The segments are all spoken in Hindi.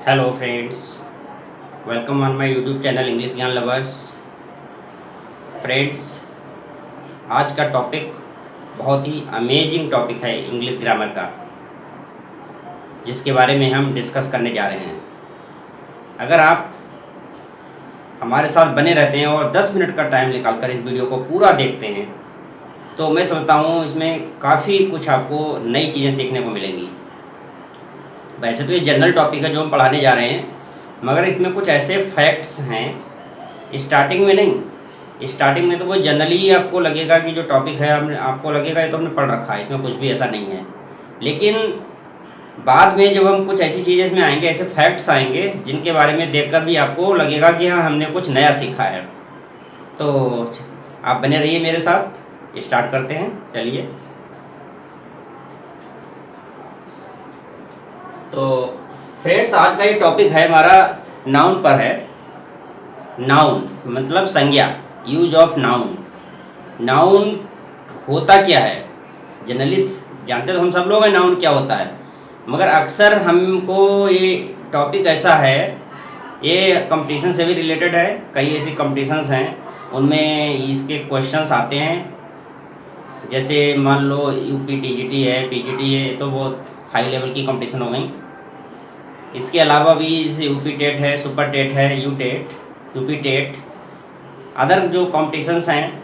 Hello friends, welcome on my YouTube channel English ज्ञान लवर्स। फ्रेंड्स, आज का टॉपिक बहुत ही अमेजिंग टॉपिक है इंग्लिश ग्रामर का, जिसके बारे में हम डिस्कस करने जा रहे हैं। अगर आप हमारे साथ बने रहते हैं और 10 मिनट का टाइम निकालकर इस वीडियो को पूरा देखते हैं तो मैं समझता हूँ इसमें काफ़ी कुछ आपको नई चीज़ें सीखने को मिलेंगी। वैसे तो ये जनरल टॉपिक है जो हम पढ़ाने जा रहे हैं, मगर इसमें कुछ ऐसे फैक्ट्स हैं स्टार्टिंग में नहीं। स्टार्टिंग में तो वो जनरली ही आपको लगेगा कि जो टॉपिक है आपको लगेगा ये तो हमने पढ़ रखा है, इसमें कुछ भी ऐसा नहीं है। लेकिन बाद में जब हम कुछ ऐसी चीज़ें इसमें आएंगे, ऐसे फैक्ट्स आएंगे जिनके बारे में देखकर भी आपको लगेगा कि हाँ, हमने कुछ नया सीखा है। तो आप बने रहिए मेरे साथ, स्टार्ट करते हैं। चलिए, तो फ्रेंड्स, आज का ये टॉपिक है हमारा नाउन पर है। नाउन मतलब संज्ञा, यूज ऑफ नाउन। नाउन होता क्या है? जनरली जानते तो हम सब लोग हैं नाउन क्या होता है, मगर अक्सर हमको ये टॉपिक ऐसा है, ये कंपटीशन से भी रिलेटेड है। कई ऐसी कंपटीशंस हैं उनमें इसके क्वेश्चंस आते हैं। जैसे मान लो यूपी टीजीटी है, पीजीटी है, तो वो हाई लेवल की कंपटीशन हो गई। इसके अलावा भी जैसे यूपी टेट है, सुपर टेट है, U TET, UP TET, other जो कॉम्पिटिशन्स हैं,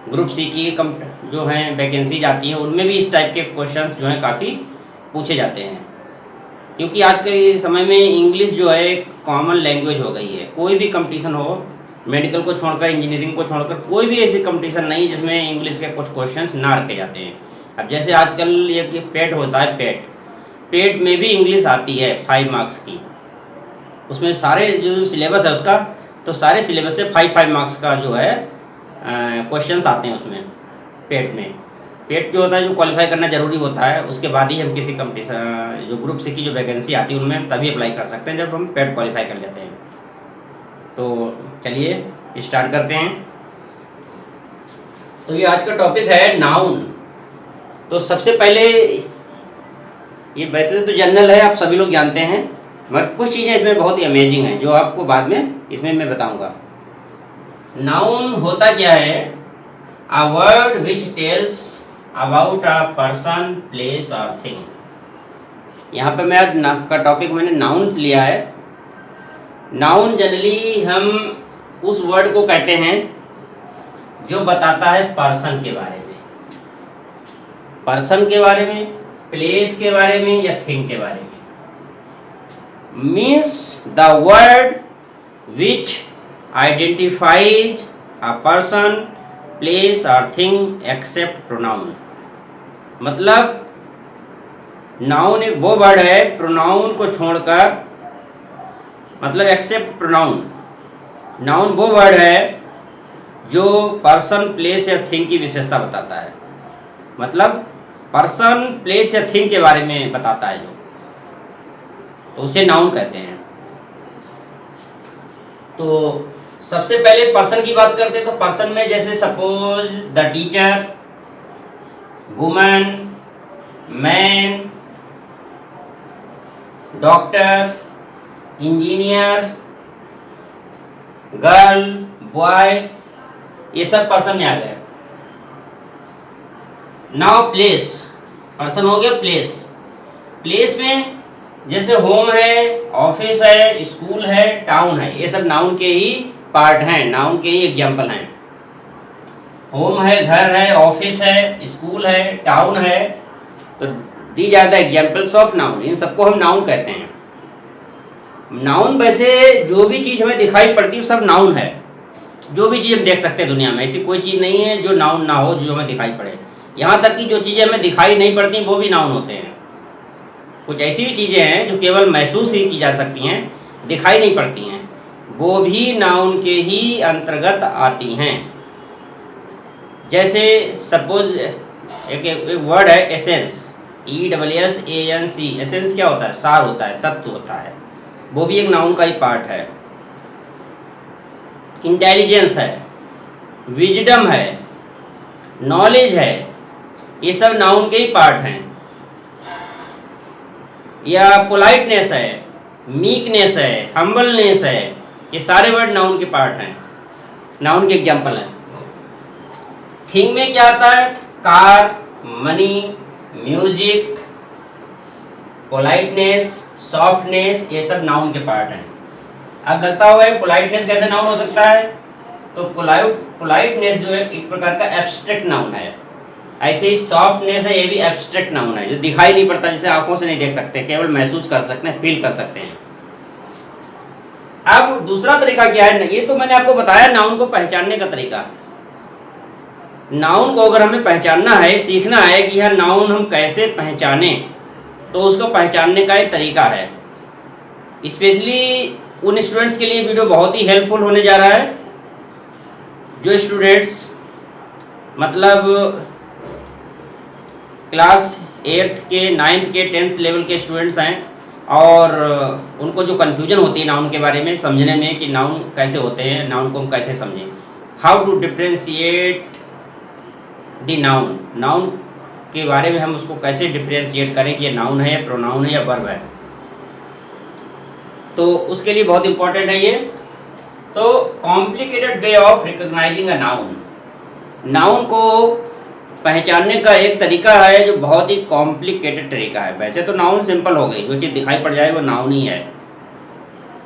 ग्रुप सी की जो हैं वैकेंसीज आती हैं, उनमें भी इस टाइप के क्वेश्चंस जो हैं काफ़ी पूछे जाते हैं। क्योंकि आज के समय में इंग्लिश जो है एक कॉमन लैंग्वेज हो गई है। कोई भी कंपटीशन हो, मेडिकल को छोड़कर, इंजीनियरिंग को छोड़कर, कोई भी ऐसी कंपटीशन नहीं जिसमें इंग्लिश के कुछ क्वेश्चंस ना रखे जाते हैं। अब जैसे आजकल ये पेट होता है, पेट में भी इंग्लिश आती है 5 मार्क्स की। उसमें सारे जो सिलेबस है उसका, तो सारे सिलेबस से 5 मार्क्स का जो है क्वेश्चंस आते हैं उसमें। पेट में पेट जो होता है, जो क्वालिफाई करना जरूरी होता है, उसके बाद ही हम किसी कंपटीशन जो ग्रुप सी की जो वैकेंसी आती है उनमें तभी अप्लाई कर सकते हैं, जब हम पेट क्वालिफाई कर लेते हैं। तो चलिए स्टार्ट करते हैं। तो ये आज का टॉपिक है नाउन। तो सबसे पहले, ये वैसे तो जनरल है, आप सभी लोग जानते हैं, मगर कुछ चीज़ें इसमें बहुत ही अमेजिंग हैं जो आपको बाद में इसमें मैं बताऊंगा। नाउन होता क्या है? A word which tells about a person, place और थिंग। यहाँ पे मैं आज का टॉपिक मैंने नाउन लिया है। नाउन जनरली हम उस वर्ड को कहते हैं जो बताता है पर्सन के बारे में, प्लेस के बारे में या थिंग के बारे में। Means the word which identifies a person, place और थिंग एक्सेप्ट प्रोनाउन। मतलब नाउन एक वो वर्ड है, प्रोनाउन को छोड़कर, मतलब एक्सेप्ट प्रोनाउन। नाउन वो वर्ड है जो पर्सन, प्लेस या थिंग की विशेषता बताता है। मतलब पर्सन, प्लेस या थिंग के बारे में बताता है जो, तो उसे नाउन कहते हैं। तो सबसे पहले पर्सन की बात करते हैं। तो पर्सन में जैसे suppose the teacher, woman, man, doctor, engineer, girl, boy, ये सब पर्सन में आ गए। नाउ प्लेस, पर्सन हो गया प्लेस। प्लेस में जैसे होम है, ऑफिस है, स्कूल है, टाउन है, ये सब नाउन के ही पार्ट हैं, नाउन के ही एग्जाम्पल हैं। होम है, घर है, ऑफिस है, स्कूल है, टाउन है, तो these are the examples of noun. इन सबको हम नाउन कहते हैं। नाउन वैसे जो भी चीज़ हमें दिखाई पड़ती है सब नाउन है। जो भी चीज़ हम देख सकते हैं दुनिया में, ऐसी कोई चीज़ नहीं है जो नाउन ना हो, जो हमें दिखाई पड़े। यहाँ तक कि जो चीज़ें हमें दिखाई नहीं पड़ती वो भी नाउन होते हैं। कुछ ऐसी भी चीज़ें हैं जो केवल महसूस ही की जा सकती हैं, दिखाई नहीं पड़ती हैं, वो भी नाउन के ही अंतर्गत आती हैं। जैसे सपोज एक वर्ड है एसेंस, ESSENS। एसेंस क्या होता है? सार होता है, तत्व होता है, वो भी एक नाउन का ही पार्ट है। इंटेलिजेंस है, विजडम है, नॉलेज है, ये सब नाउन के ही पार्ट हैं। या पोलाइटनेस है, मीकनेस है, हम्बलनेस है, ये सारे वर्ड नाउन के पार्ट हैं, नाउन के एग्जाम्पल हैं। थिंग में क्या आता है? Car, money, music, politeness, softness, ये सब नाउन के पार्ट हैं। अब लगता होगा पोलाइटनेस कैसे नाउन हो सकता है? तो पोलाइटनेस जो है एक प्रकार का एब्स्ट्रैक्ट नाउन है। ऐसे ही सॉफ्टनेस है, ये भी एब्स्ट्रैक्ट नाउन है, जो दिखाई नहीं पड़ता, जिसे आंखों से नहीं देख सकते, केवल महसूस कर सकते हैं, फील कर सकते हैं। अब दूसरा तरीका क्या है? ये तो मैंने आपको बताया नाउन को पहचानने का तरीका। नाउन को अगर हमें पहचानना है, सीखना है कि यह नाउन हम कैसे पहचाने, तो उसको पहचानने का एक तरीका है। स्पेशली उन स्टूडेंट्स के लिए वीडियो बहुत ही हेल्पफुल होने जा रहा है जो स्टूडेंट्स मतलब क्लास 8th के, 9th के, 10th लेवल के स्टूडेंट्स हैं और उनको जो कन्फ्यूजन होती है नाउन के बारे में समझने में कि नाउन कैसे होते हैं, नाउन को हम कैसे समझें, how to differentiate the noun, noun के बारे में हम उसको कैसे डिफ्रेंशिएट करें कि ये नाउन है या प्रोनाउन है या वर्ब है। तो उसके लिए बहुत इंपॉर्टेंट है ये। तो complicated way of recognising a noun, noun को पहचानने का एक तरीका है जो बहुत ही कॉम्प्लिकेटेड तरीका है। वैसे तो नाउन सिंपल हो गई, जो चीज़ दिखाई पड़ जाए वो नाउन ही है,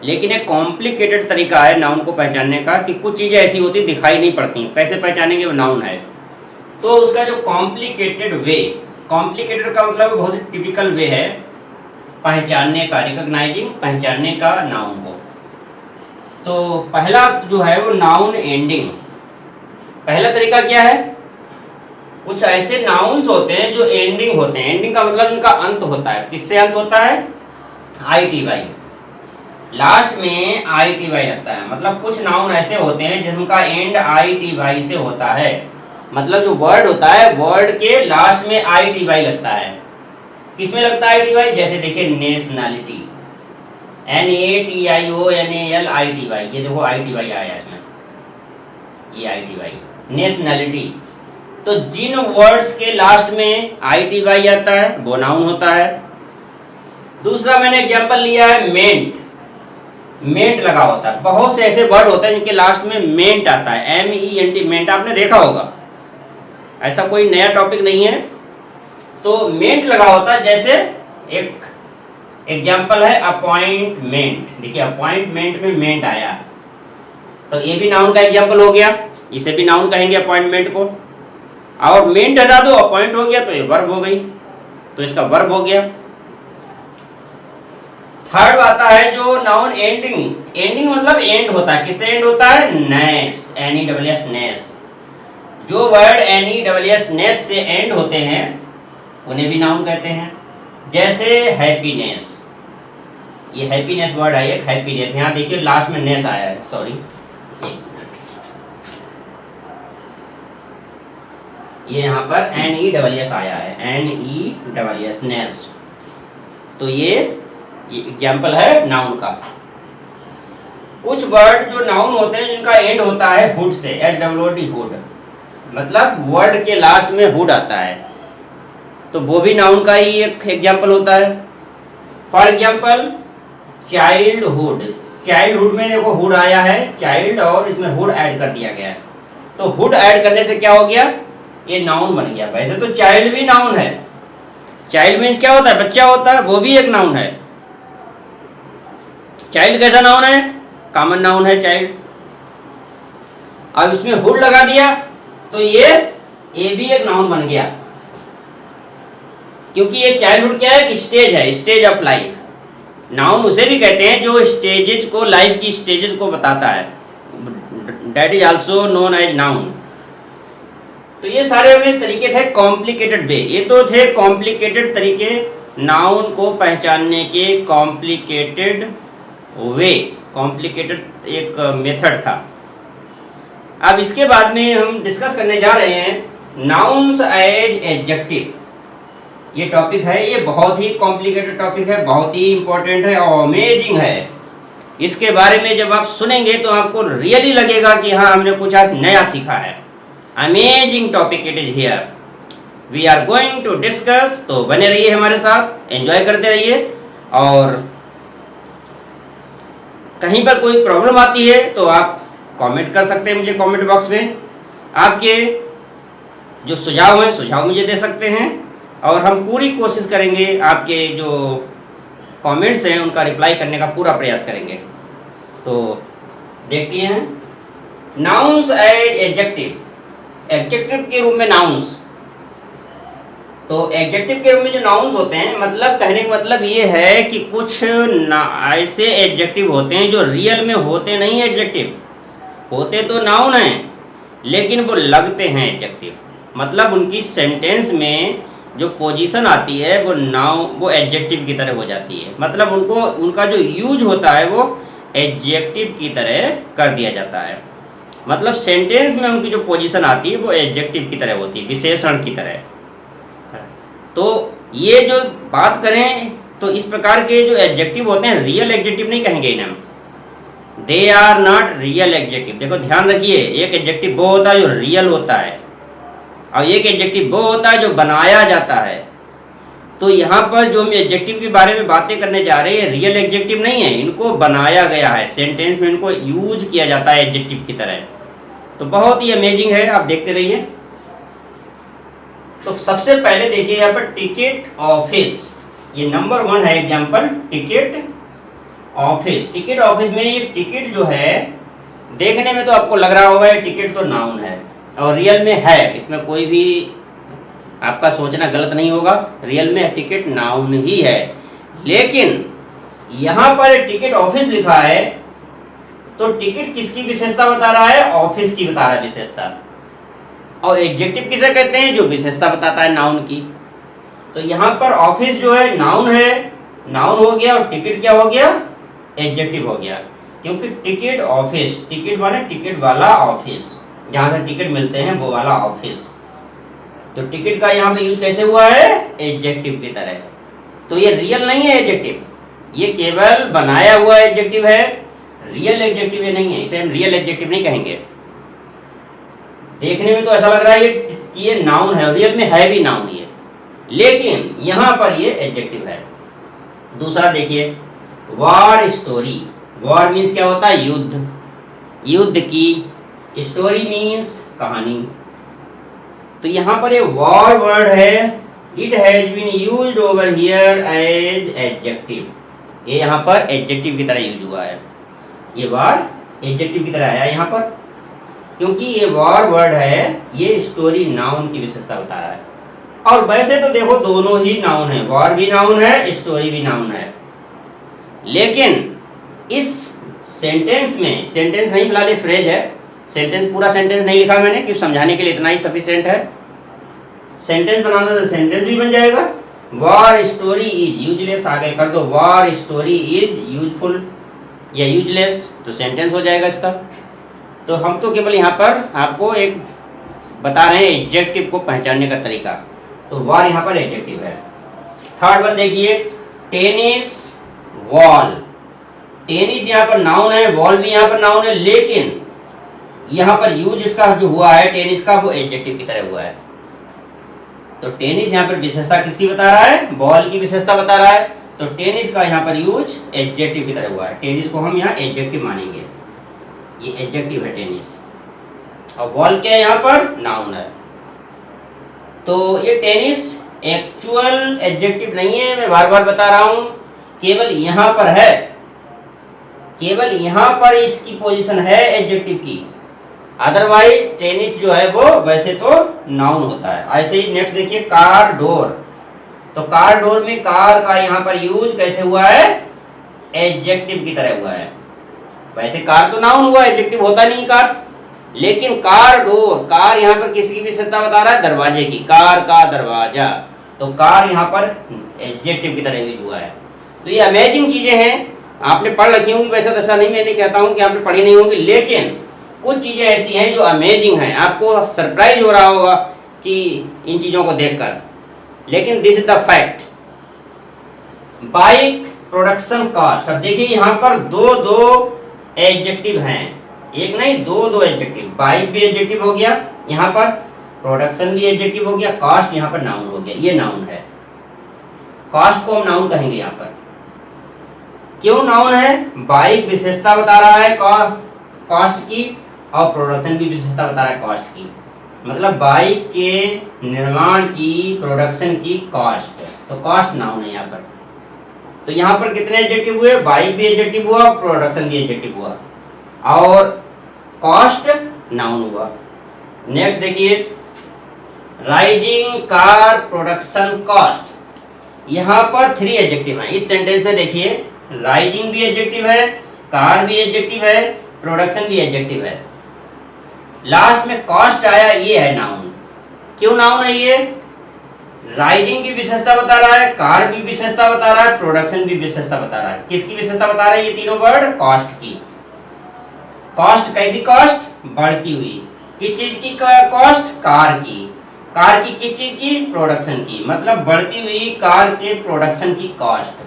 लेकिन एक कॉम्प्लिकेटेड तरीका है नाउन को पहचानने का कि कुछ चीज़ें ऐसी होती दिखाई नहीं पड़ती, कैसे पहचानेंगे वो नाउन है। तो उसका जो कॉम्प्लिकेटेड वे, कॉम्प्लिकेटेड का मतलब बहुत ही टिपिकल वे है पहचानने का, रिकॉग्नाइजिंग, पहचानने का नाउन को। तो पहला जो है वो नाउन एंडिंग। पहला तरीका क्या है? कुछ ऐसे नाउन्स होते हैं जो एंडिंग होते हैं। एंडिंग का मतलब इनका अंत होता है। किससे अंत होता है? ITY, लास्ट में ITY लगता है। मतलब कुछ नाउन ऐसे होते हैं जिनका एंड ITY से होता है। मतलब जो वर्ड होता है, वर्ड के लास्ट में ITY लगता है। किसमें लगता है ITY? जैसे देखिए नेशनैलिटी, NATIONALITY, ये देखो ITY आया इसमें, ये ITY, नेशनैलिटी। तो जिन वर्ड्स के लास्ट में ITY आता है वो नाउन होता है। दूसरा मैंने एग्जांपल लिया है मेंट, मेंट लगा होता है। बहुत से ऐसे वर्ड होते हैं जिनके लास्ट में मेंट आता है, MENT, मेंट आपने देखा होगा, ऐसा कोई नया टॉपिक नहीं है। तो मेंट लगा होता है। जैसे एक एग्जांपल है अपॉइंटमेंट, देखिए अपॉइंटमेंट में मेंट आया, तो ये भी नाउन का एग्जांपल हो गया, इसे भी नाउन कहेंगे अपॉइंटमेंट को। और मेंट हटा दो, अपॉइंट हो गया, तो ये वर्ब हो गई, तो इसका वर्ब हो गया। थर्ड आता है जो नाउन एंडिंग। एंडिंग मतलब एंड होता है। किससे एंड होता है? नेस, NESS, नेस। जो वर्ड NESS, नेस से एंड होते हैं उन्हें भी नाउन कहते हैं। जैसे हैप्पीनेस, ये हैप्पीनेस वर्ड है, एक हैप्पीनेस, यहाँ देखिए लास्ट में नेस आया है, सॉरी, ये यहाँ पर NESS आया है, NESS, नेस। तो ये एग्जाम्पल है नाउन का। कुछ वर्ड जो नाउन होते हैं जिनका एंड होता है हुड से, HOOD, हुड, मतलब वर्ड के लास्ट में हुड आता है, तो वो भी नाउन का ही एक एग्जाम्पल होता है। फॉर एग्जाम्पल चाइल्डहुड, चाइल्डहुड में देखो हुड आया है, चाइल्ड, और इसमें हुड ऐड कर दिया गया है, तो हुड ऐड करने से क्या हो गया? ये नाउन बन गया। वैसे तो चाइल्ड भी नाउन है, चाइल्ड मीन्स क्या होता है? बच्चा होता है, वो भी एक नाउन है। चाइल्ड कैसा नाउन है? कॉमन नाउन है चाइल्ड। अब इसमें हुड लगा दिया तो ये भी एक नाउन बन गया, क्योंकि ये चाइल्डहुड क्या है? एक स्टेज है, स्टेज ऑफ लाइफ। नाउन उसे भी कहते हैं जो स्टेजेस को, लाइफ की स्टेजेस को बताता है, that is also known as noun. तो ये सारे अपने तरीके थे कॉम्प्लिकेटेड वे। ये तो थे कॉम्प्लिकेटेड तरीके नाउन को पहचानने के, कॉम्प्लिकेटेड वे, कॉम्प्लिकेटेड एक मेथड था। अब इसके बाद में हम डिस्कस करने जा रहे हैं नाउन्स एज एडजेक्टिव। ये टॉपिक है, ये बहुत ही कॉम्प्लिकेटेड टॉपिक है, बहुत ही इंपॉर्टेंट है और अमेजिंग है। इसके बारे में जब आप सुनेंगे तो आपको रियली लगेगा कि हाँ, हमने कुछ आज नया सीखा है। Amazing topic it is here, we are going to discuss. तो बने रहिए हमारे साथ, एंजॉय करते रहिए। और कहीं पर कोई प्रॉब्लम आती है तो आप कमेंट कर सकते हैं मुझे कमेंट बॉक्स में। आपके जो सुझाव हैं सुझाव मुझे दे सकते हैं और हम पूरी कोशिश करेंगे आपके जो कमेंट्स हैं उनका रिप्लाई करने का पूरा प्रयास करेंगे। तो देखते हैं नाउन्स एज एडजेक्टिव। एडजेक्टिव के रूप में नाउन्स, तो एडजेक्टिव के रूप में जो नाउन्स होते हैं, मतलब कहने का मतलब ये है कि कुछ ऐसे एडजेक्टिव होते हैं जो रियल में होते नहीं एडजेक्टिव, होते तो नाउन हैं लेकिन वो लगते हैं एडजेक्टिव। मतलब उनकी सेंटेंस में जो पोजीशन आती है वो एडजेक्टिव की तरह हो जाती है। मतलब उनका जो यूज होता है वो एडजेक्टिव की तरह कर दिया जाता है। मतलब सेंटेंस में उनकी जो पोजीशन आती है वो एडजेक्टिव की तरह होती है, विशेषण की तरह। तो ये जो बात करें तो इस प्रकार के जो एडजेक्टिव होते हैं रियल एडजेक्टिव नहीं कहेंगे इन्हें हम, they are not real adjective. देखो ध्यान रखिए, एक एडजेक्टिव वो होता है जो रियल होता है और एक एडजेक्टिव वो होता है जो बनाया जाता है। तो यहाँ पर जो हम एडजेक्टिव के बारे में बातें करने जा रहे हैं रियल एडजेक्टिव नहीं है, इनको बनाया गया है, सेंटेंस में इनको यूज किया जाता है एडजेक्टिव की तरह। तो बहुत ही अमेजिंग है, आप देखते रहिए। तो सबसे पहले देखिए यहाँ पर टिकट ऑफिस, ये नंबर 1 है example, ticket office. Ticket office में ये टिकट जो है देखने में तो आपको लग रहा होगा टिकट तो नाउन है और रियल में है, इसमें कोई भी आपका सोचना गलत नहीं होगा, रियल में टिकट नाउन ही है। लेकिन यहाँ पर टिकट ऑफिस लिखा है तो टिकट किसकी विशेषता बता रहा है? ऑफिस की बता रहा है विशेषता। और एडजेक्टिव किसे कहते हैं? जो विशेषता बताता है नाउन की। तो यहाँ पर ऑफिस जो है नाउन है, नाउन हो गया, और टिकट क्या हो गया? एडजेक्टिव हो गया। क्योंकि टिकट ऑफिस, टिकट माने टिकट वाला ऑफिस, जहाँ से टिकट मिलते हैं वो वाला ऑफिस। तो टिकट का यहाँ पे यूज कैसे हुआ है? एडजेक्टिव की तरह। तो ये रियल नहीं है एडजेक्टिव, ये केवल बनाया हुआ एडजेक्टिव है, रियल एडजेक्टिव ये नहीं है, इसे हम रियल एडजेक्टिव नहीं कहेंगे। देखने में तो ऐसा लग रहा है ये नाउन है, रियल में है भी नाउन ये, लेकिन यहाँ पर ये एडजेक्टिव है। दूसरा देखिए, वॉर स्टोरी। वॉर मीन्स क्या होता है? युद्ध, युद्ध की। स्टोरी मीन्स कहानी। तो यहाँ पर ये वॉर वर्ड है, it has been used over here as adjective. ये यहाँ पर एडजेक्टिव की तरह यूज हुआ है, ये वॉर एडजेक्टिव की तरह आया यहाँ पर, क्योंकि ये वॉर वर्ड है, ये स्टोरी नाउन की विशेषता बता रहा है। और वैसे तो देखो दोनों ही नाउन है, वॉर भी नाउन है, स्टोरी भी नाउन है। लेकिन इस सेंटेंस में, सेंटेंस नहीं फिलहाल ये फ्रेज है, सेंटेंस पूरा सेंटेंस नहीं लिखा मैंने, क्योंकि समझाने के लिए इतना ही सफिशिएंट है। सेंटेंस बनाना तो सेंटेंस भी बन जाएगा। वॉर स्टोरी इज यूजलेस, आगे कर दो वॉर स्टोरी इज यूजफुल या यूजलेस, तो सेंटेंस हो जाएगा इसका। तो हम तो केवल यहाँ पर आपको एक बता रहे हैं एडजेक्टिव को पहचानने का तरीका। तो वॉर यहाँ पर एडजेक्टिव है। थर्ड वन देखिए, टेनिस बॉल। टेनिस यहाँ पर नाउन है, बॉल भी यहाँ पर नाउन है, लेकिन यहाँ पर यूज इसका जो हुआ है टेनिस का, वो एडजेक्टिव की तरह हुआ है। तो टेनिस यहाँ पर विशेषता किसकी बता रहा है? बॉल की विशेषता बता रहा है। तो टेनिस का यहाँ पर यूज एडजेक्टिव की तरह हुआ है, टेनिस को हम यहाँ एडजेक्टिव मानेंगे, ये एडजेक्टिव है टेनिस। और बॉल क्या है? यहाँ पर नाउन है। तो ये टेनिस एक्चुअल एडजेक्टिव नहीं है, मैं बार बार बता रहा हूं, केवल यहाँ पर है, केवल यहाँ पर इसकी पोजीशन है एडजेक्टिव की। अदरवाइज टेनिस जो है वो वैसे तो नाउन होता है। ऐसे ही नेक्स्ट देखिए, कार डोर। तो कार डोर में कार का यहाँ पर यूज कैसे हुआ है? एडजेक्टिव की तरह हुआ है। वैसे कार तो नाउन हुआ, एडजेक्टिव होता नहीं कार, लेकिन कार डोर, कार यहाँ पर किसकी विशेषता बता रहा है? दरवाजे की, कार का दरवाजा। तो कार यहाँ पर एडजेक्टिव की तरह यूज हुआ है। तो ये अमेजिंग चीजें हैं, आपने पढ़ रखी होंगी, वैसे तो ऐसा नहीं, मैं नहीं कहता हूँ कि आपने पढ़ी नहीं होंगी, लेकिन कुछ चीजें ऐसी हैं जो अमेजिंग हैं, आपको सरप्राइज हो रहा होगा कि इन चीजों को देखकर, लेकिन this is the fact. Bike production cost. अब देखिए यहाँ पर दो एडजेक्टिव हैं, एक नहीं दो एडजेक्टिव। बाइक भी एडजेक्टिव हो गया, यहाँ पर प्रोडक्शन भी एडजेक्टिव हो गया, कॉस्ट यहाँ पर नाउन हो गया, ये नाउन है। कॉस्ट को हम नाउन कहेंगे यहाँ पर, क्यों नाउन है? बाइक विशेषता बता रहा है कॉस्ट की, और प्रोडक्शन की विशेषता बता रहा है कॉस्ट की। मतलब बाइक के निर्माण की, प्रोडक्शन की कॉस्ट, तो कॉस्ट नाउन है यहाँ पर। तो यहाँ पर कितने एडजेक्टिव हुए? बाइक भी एडजेक्टिव हुआ, प्रोडक्शन भी एडजेक्टिव हुआ, और कॉस्ट नाउन हुआ। नेक्स्ट देखिए, राइजिंग कार प्रोडक्शन कॉस्ट। यहाँ पर 3 एडजेक्टिव हैं इस सेंटेंस में। देखिए, राइजिंग भी एडजेक्टिव है, कार भी एडजेक्टिव है, प्रोडक्शन भी एडजेक्टिव है, लास्ट में कॉस्ट आया, ये है नाउन। क्यों नाउन है ये? राइजिंग की विशेषता बता रहा है, कार की विशेषता बता रहा है, प्रोडक्शन की विशेषता बता रहा है। किसकी विशेषता बता रहा है ये तीनों वर्ड? कॉस्ट की। कॉस्ट कैसी कॉस्ट? बढ़ती हुई। किस चीज की कॉस्ट? कार की। कार की किस चीज की? प्रोडक्शन की। मतलब बढ़ती हुई कार के प्रोडक्शन की कॉस्ट।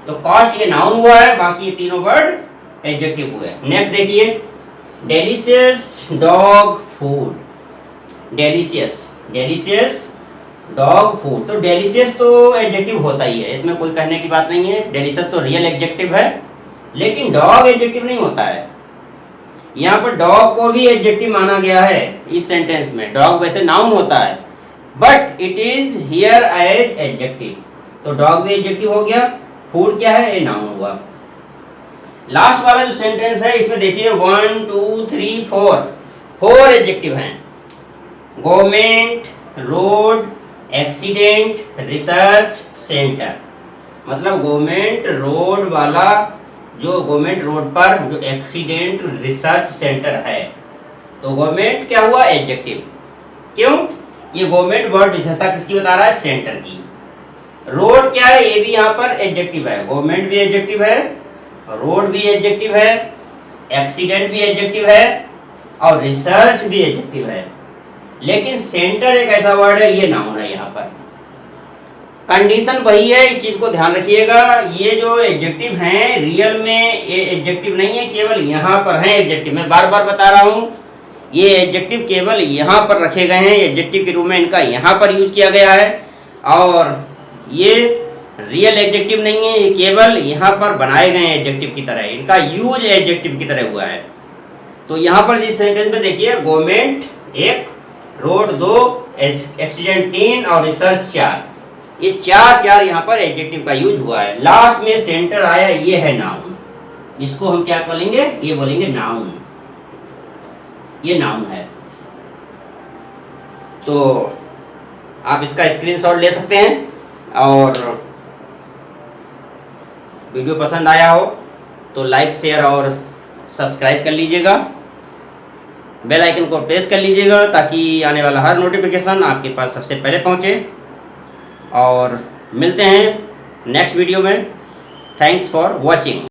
तो कॉस्ट ये नाउन हुआ है, बाकी ये तीनों वर्ड एडजेक्टिव हुए। नेक्स्ट देखिए, delicious dog food. Delicious dog food. तो डेलिशियस तो एडजेक्टिव होता ही है, इसमें कोई कहने की बात नहीं है। डेलिशियस तो रियल एडजेक्टिव है, लेकिन डॉग एडजेक्टिव नहीं होता है। यहाँ पर डॉग को भी एडजेक्टिव माना गया है इस सेंटेंस में। डॉग वैसे नाउन होता है, but it is here as adjective. तो डॉग भी एडजेक्टिव हो गया, फूड क्या है? ये नाउन हुआ। लास्ट वाला जो सेंटेंस है इसमें देखिए 1 2 3 4 एडजेक्टिव हैं। Government, road, accident, research centre. मतलब गवर्नमेंट रोड वाला, जो गवर्नमेंट रोड पर जो एक्सीडेंट रिसर्च सेंटर है, तो गवर्नमेंट क्या हुआ? एडजेक्टिव। क्यों? ये गवर्नमेंट वर्ड विशेषता किसकी बता रहा है? सेंटर की। रोड क्या है? ये भी यहाँ पर एडजेक्टिव है। गवर्नमेंट भी एडजेक्टिव है, रोड भी एडजेक्टिव है, एक्सीडेंट भी एडजेक्टिव है, और रिसर्च भी एडजेक्टिव है। लेकिन सेंटर एक ऐसा वर्ड है, ये नाउन है। यहाँ पर कंडीशन वही है, इस चीज को ध्यान रखिएगा। ये जो एडजेक्टिव हैं रियल में ये एडजेक्टिव नहीं है, केवल यहाँ पर है एडजेक्टिव। मैं बार बार बता रहा हूँ, ये एडजेक्टिव केवल यहाँ पर रखे गए हैं, एडजेक्टिव के रूप में इनका यहाँ पर यूज किया गया है, और ये रियल एडजेक्टिव नहीं है, ये केवल यहाँ पर बनाए गए एडजेक्टिव की तरह, इनका यूज एडजेक्टिव की तरह हुआ है। तो यहाँ पर इस सेंटेंस में देखिए, गवर्नमेंट 1, रोड 2, एक्सीडेंट 3 और रिसर्च 4। ये चार यहाँ पर एडजेक्टिव का यूज हुआ है। लास्ट में सेंटर आया, ये है नाउन। इसको हम क्या बोलेंगे? ये बोलेंगे नाउन। ये नाउन है। तो आप इसका स्क्रीनशॉट ले सकते हैं, और वीडियो पसंद आया हो तो लाइक, शेयर और सब्सक्राइब कर लीजिएगा। बेल आइकन को प्रेस कर लीजिएगा ताकि आने वाला हर नोटिफिकेशन आपके पास सबसे पहले पहुंचे। और मिलते हैं नेक्स्ट वीडियो में। Thanks for watching.